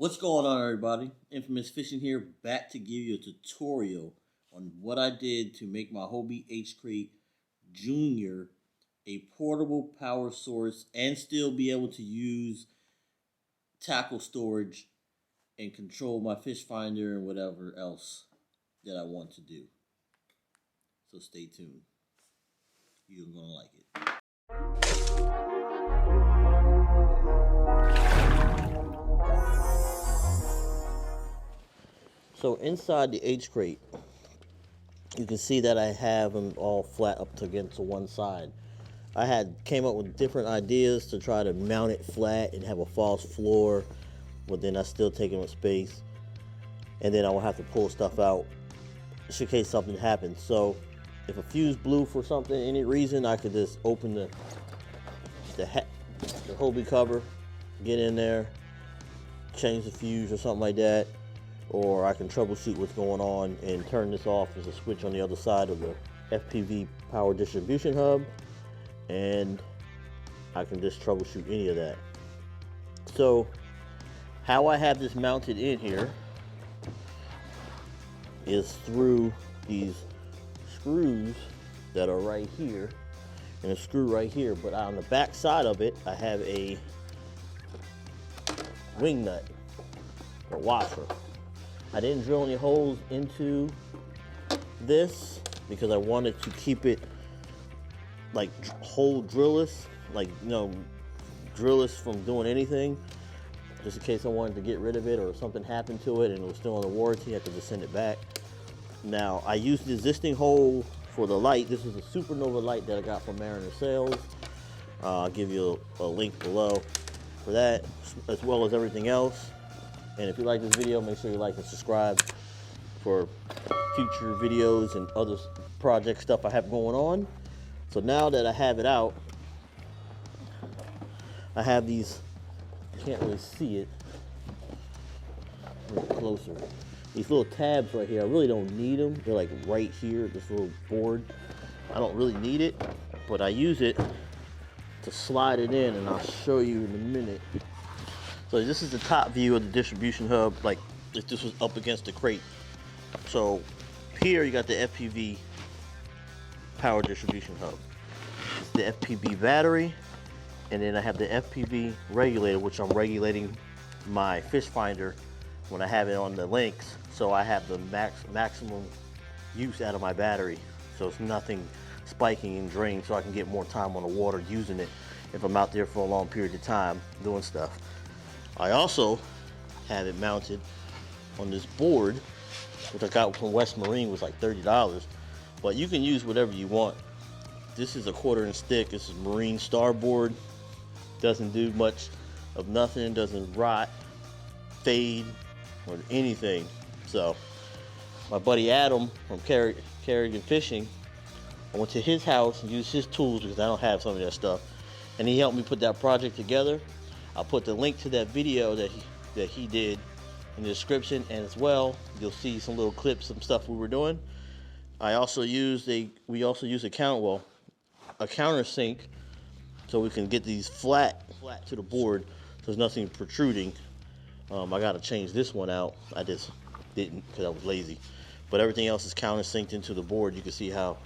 What's going on, everybody? Infamous Fishing here, back to give you a tutorial on what I did to make my Hobie H-Crate Junior a portable power source and still be able to use tackle storage and control my fish finder and whatever else that I want to do. So stay tuned. You're going to like it. So inside the H-Crate, you can see that I have them all flat up against one side. I came up with different ideas to try to mount it flat and have a false floor, but then I still taking up space. And then I will have to pull stuff out just in case something happens. So if a fuse blew for something, any reason, I could just open the Hobie cover, get in there, change the fuse or something like that. Or I can troubleshoot what's going on and turn this off as a switch on the other side of the FPV power distribution hub, and I can just troubleshoot any of that. So how I have this mounted in here is through these screws that are right here and a screw right here, but on the back side of it I have a wing nut or washer. I didn't drill any holes into this because I wanted to keep it like hole drillless, like, you know, drillless from doing anything, just in case I wanted to get rid of it or something happened to it and it was still under warranty. I could just send it back. Now I used the existing hole for the light. This is a supernova light that I got from Mariner Sales. I'll give you a link below for that, as well as everything else. And if you like this video, make sure you like and subscribe for future videos and other project stuff I have going on. So now that I have it out, I have these, you can't really see it, a little closer. These little tabs right here, I really don't need them. They're like right here, this little board. I don't really need it, but I use it to slide it in, and I'll show you in a minute. So this is the top view of the distribution hub, like if this was up against the crate. So here you got the FPV power distribution hub. It's the FPV battery, and then I have the FPV regulator, which I'm regulating my fish finder when I have it on the Lynx. So I have the maximum use out of my battery. So it's nothing spiking and draining, so I can get more time on the water using it if I'm out there for a long period of time doing stuff. I also have it mounted on this board, which I got from West Marine, was like $30, but you can use whatever you want. This is a 1/4" stick. This is Marine Starboard. Doesn't do much of nothing, doesn't rot, fade, or anything. So my buddy Adam from Carrigan Fishing, I went to his house and used his tools because I don't have some of that stuff, and he helped me put that project together. I'll put the link to that video that he did in the description, and as well you'll see some little clips, some stuff we were doing. We also used a countersink so we can get these flat to the board so there's nothing protruding. I gotta change this one out. I just didn't because I was lazy, but everything else is countersinked into the board. You can see how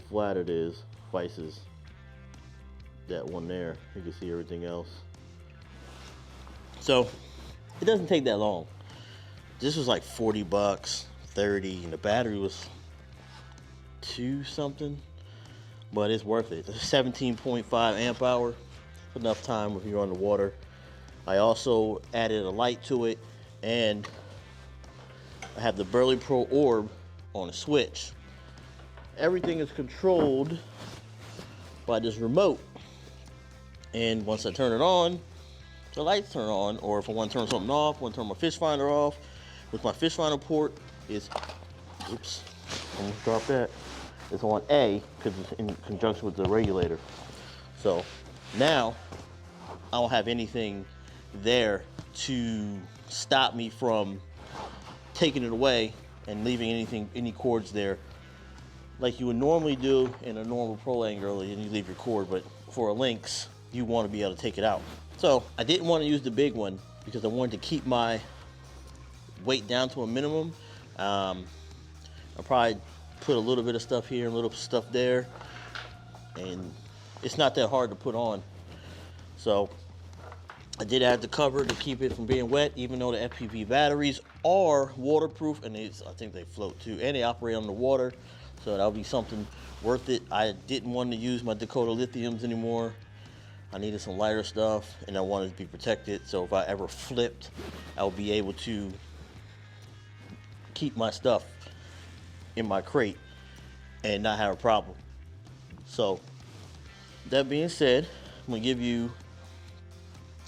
flat it is. Vices that one there. You can see everything else. So it doesn't take that long. This was like 40 bucks, 30, and the battery was 2 something, but it's worth it. It's 17.5 amp hour, enough time if you're on the water. I also added a light to it, and I have the Burley Pro orb on a switch. Everything is controlled by this remote, and once I turn it on, the lights turn on. Or if I want to turn something off, want to turn my fish finder off, with my fish finder port is, oops, almost dropped that. It's on A because it's in conjunction with the regulator. So now I don't have anything there to stop me from taking it away and leaving any cords there like you would normally do in a normal pro angler, and you leave your cord. But for a Lynx, you want to be able to take it out. So I didn't want to use the big one because I wanted to keep my weight down to a minimum. I'll probably put a little bit of stuff here, a little stuff there, and it's not that hard to put on. So I did add the cover to keep it from being wet, even though the FPV batteries are waterproof, and I think they float too, and they operate on the water, so that'll be something worth it. I didn't want to use my Dakota lithiums anymore. I needed some lighter stuff, and I wanted to be protected, so if I ever flipped, I'll be able to keep my stuff in my crate and not have a problem. So that being said, I'm gonna give you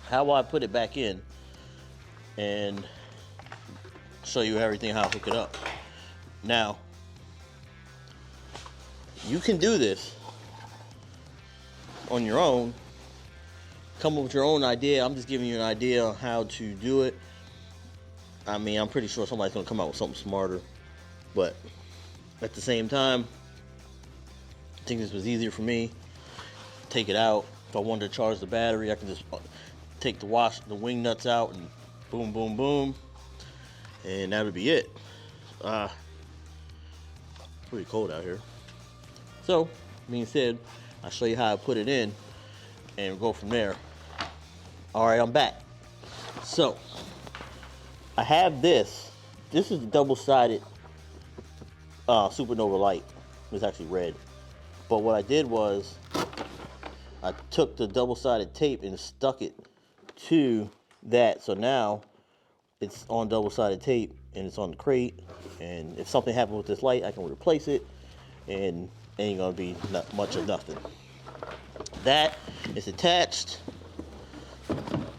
how I put it back in and show you everything, how I hook it up. Now, you can do this on your own, come up with your own idea. I'm just giving you an idea on how to do it. I mean, I'm pretty sure somebody's gonna come out with something smarter, but at the same time, I think this was easier for me. Take it out. If I wanted to charge the battery, I can just take the wing nuts out and boom, boom, boom, and that would be it. Pretty cold out here. So, being said, I'll show you how I put it in and go from there. All right, I'm back. So, I have this. This is the double-sided supernova light. It's actually red. But what I did was I took the double-sided tape and stuck it to that. So now it's on double-sided tape and it's on the crate. And if something happened with this light, I can replace it and ain't gonna be not much of nothing. That is attached,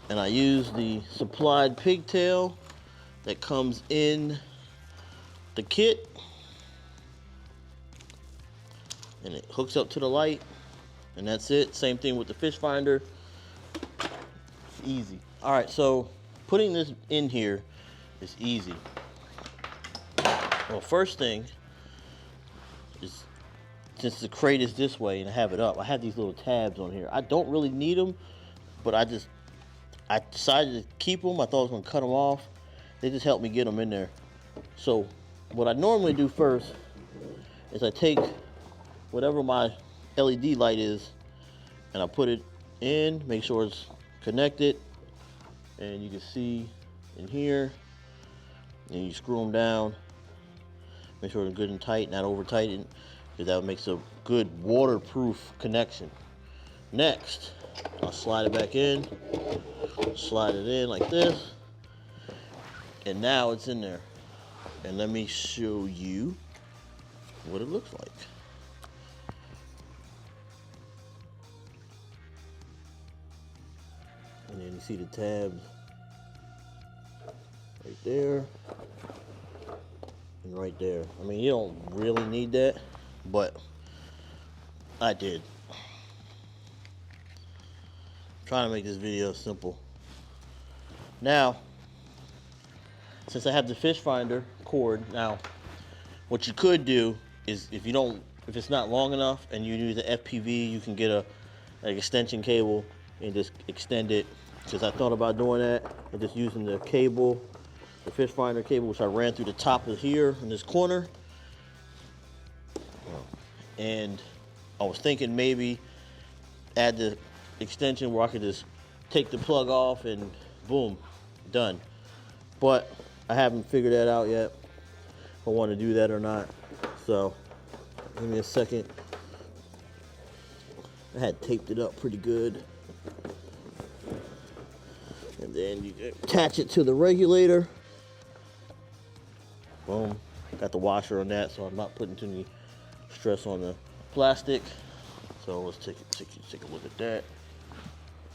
and I use the supplied pigtail that comes in the kit, and it hooks up to the light, and that's it. Same thing with the fish finder. Easy. All right, so putting this in here is easy. Well, first thing is, since the crate is this way and I have it up, I have these little tabs on here. I don't really need them, but I decided to keep them. I thought I was gonna cut them off. They just helped me get them in there. So what I normally do first is I take whatever my LED light is and I put it in, make sure it's connected, and you can see in here, and you screw them down, make sure they're good and tight, not over tightened, because that makes a good waterproof connection. Next, I'll slide it back in, slide it in like this, and now it's in there. And let me show you what it looks like. And then you see the tabs right there and right there. I mean, you don't really need that, but I did. I'm trying to make this video simple. Now, since I have the fish finder cord, now what you could do is if it's not long enough and you use the FPV, you can get an extension cable and just extend it. Because I thought about doing that and just using the cable, the fish finder cable, which I ran through the top of here in this corner. And I was thinking maybe add the extension where I could just take the plug off and boom, done. But I haven't figured that out yet, if I want to do that or not. So give me a second. I had taped it up pretty good. And then you attach it to the regulator. Boom. Got the washer on that, so I'm not putting too many stress on the plastic. So let's take a look at that.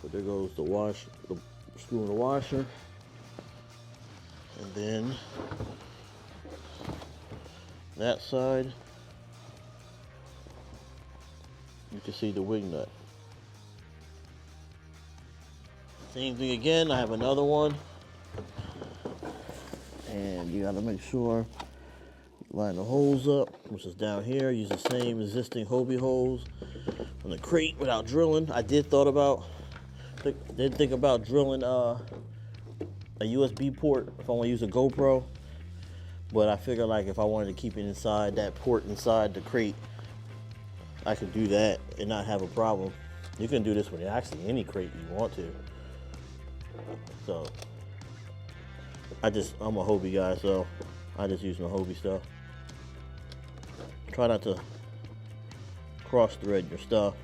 So there goes the screw in the washer. And then that side, you can see the wing nut. Same thing again, I have another one. And you gotta make sure you line the holes up, which is down here. Use the same existing Hobie holes from the crate without drilling. I did think about drilling a USB port if I want to use a GoPro. But I figure like if I wanted to keep it inside that port inside the crate, I could do that and not have a problem. You can do this with actually any crate you want to. So I'm a Hobie guy, so I just use my Hobie stuff. Try not to cross thread your stuff.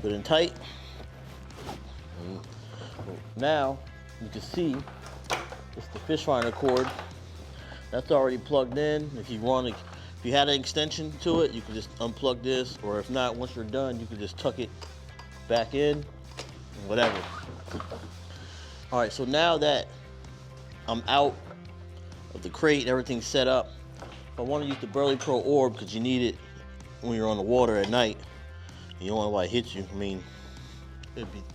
Good and tight. Now you can see it's the fish finder cord. That's already plugged in. If you had an extension to it, you can just unplug this, or if not, once you're done, you can just tuck it back in, whatever. All right, so now that I'm out of the crate, everything's set up. I want to use the Burley Pro orb because you need it when you're on the water at night. You don't want nobody hit you. I mean,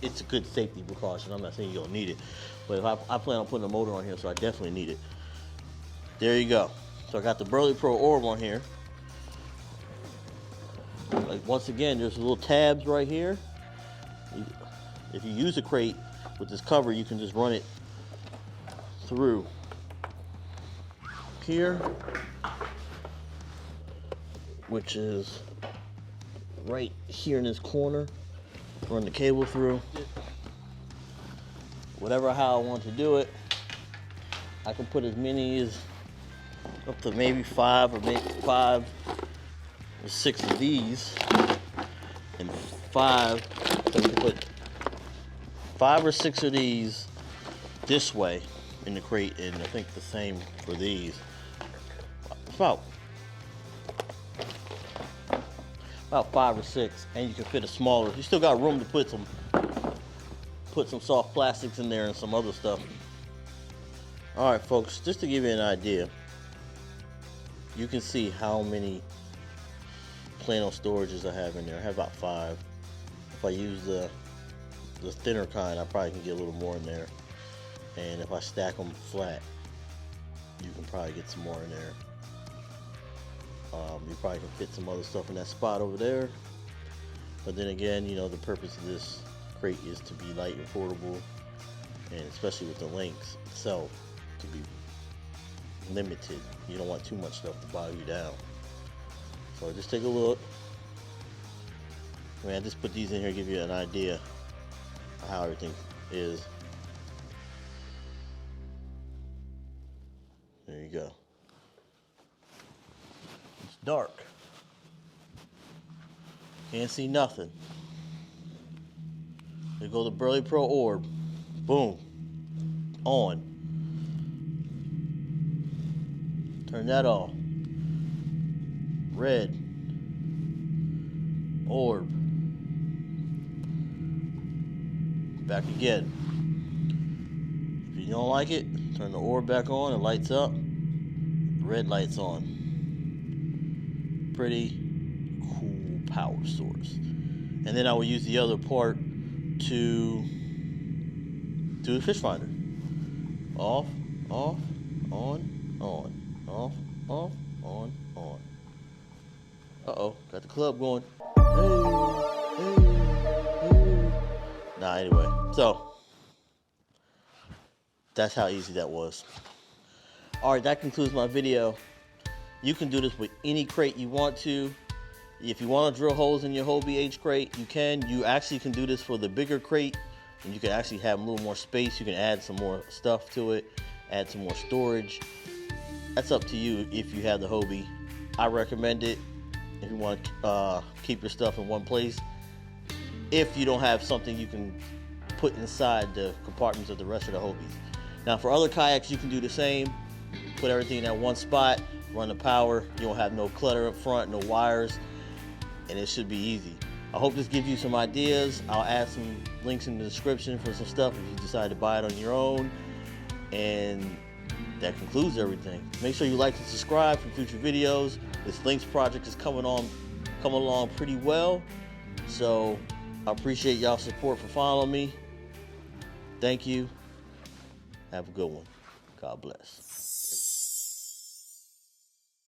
it's a good safety precaution. I'm not saying you don't need it, but if I plan on putting a motor on here, so I definitely need it. There you go. So I got the Burley Pro orb on here. Like once again, there's little tabs right here. If you use a crate with this cover, you can just run it through here, which is right here in this corner. Run the cable through. Whatever how I want to do it. I can put as many as up to maybe 5 or 6 of these, and 5. So you can put 5 or 6 of these this way in the crate, and I think the same for these. About 5 or 6, and you can fit a smaller. You still got room to put some soft plastics in there and some other stuff. All right, folks, just to give you an idea, you can see how many plano storages I have in there. I have about 5. If I use the thinner kind, I probably can get a little more in there. And if I stack them flat, you can probably get some more in there. You probably can fit some other stuff in that spot over there. But then again, you know, the purpose of this crate is to be light and portable, and especially with the Lynx itself, to be limited. You don't want too much stuff to bog you down. So just take a look. I mean, I just put these in here to give you an idea of how everything is. There you go. It's dark. Can't see nothing. There go the Burley Pro orb. Boom. On. Turn that off. Red. Orb. Back again. If you don't like it, turn the orb back on. It lights up. Red light's on. Pretty cool power source. And then I will use the other part to do the fish finder. Off, off, on, off, off, on. Uh-oh, got the club going. Hey. Nah, anyway, so that's how easy that was. All right, that concludes my video. You can do this with any crate you want to. If you want to drill holes in your Hobie H crate, you can. You actually can do this for the bigger crate, and you can actually have a little more space. You can add some more stuff to it, add some more storage. That's up to you if you have the Hobie. I recommend it if you want to keep your stuff in one place. If you don't have something you can put inside the compartments of the rest of the Hobies. Now for other kayaks, you can do the same. Put everything in that one spot, run the power. You don't have no clutter up front, no wires, and it should be easy. I hope this gives you some ideas. I'll add some links in the description for some stuff if you decide to buy it on your own. And that concludes everything. Make sure you like and subscribe for future videos. This Lynx project is coming along pretty well. So I appreciate y'all's support for following me. Thank you. Have a good one. God bless.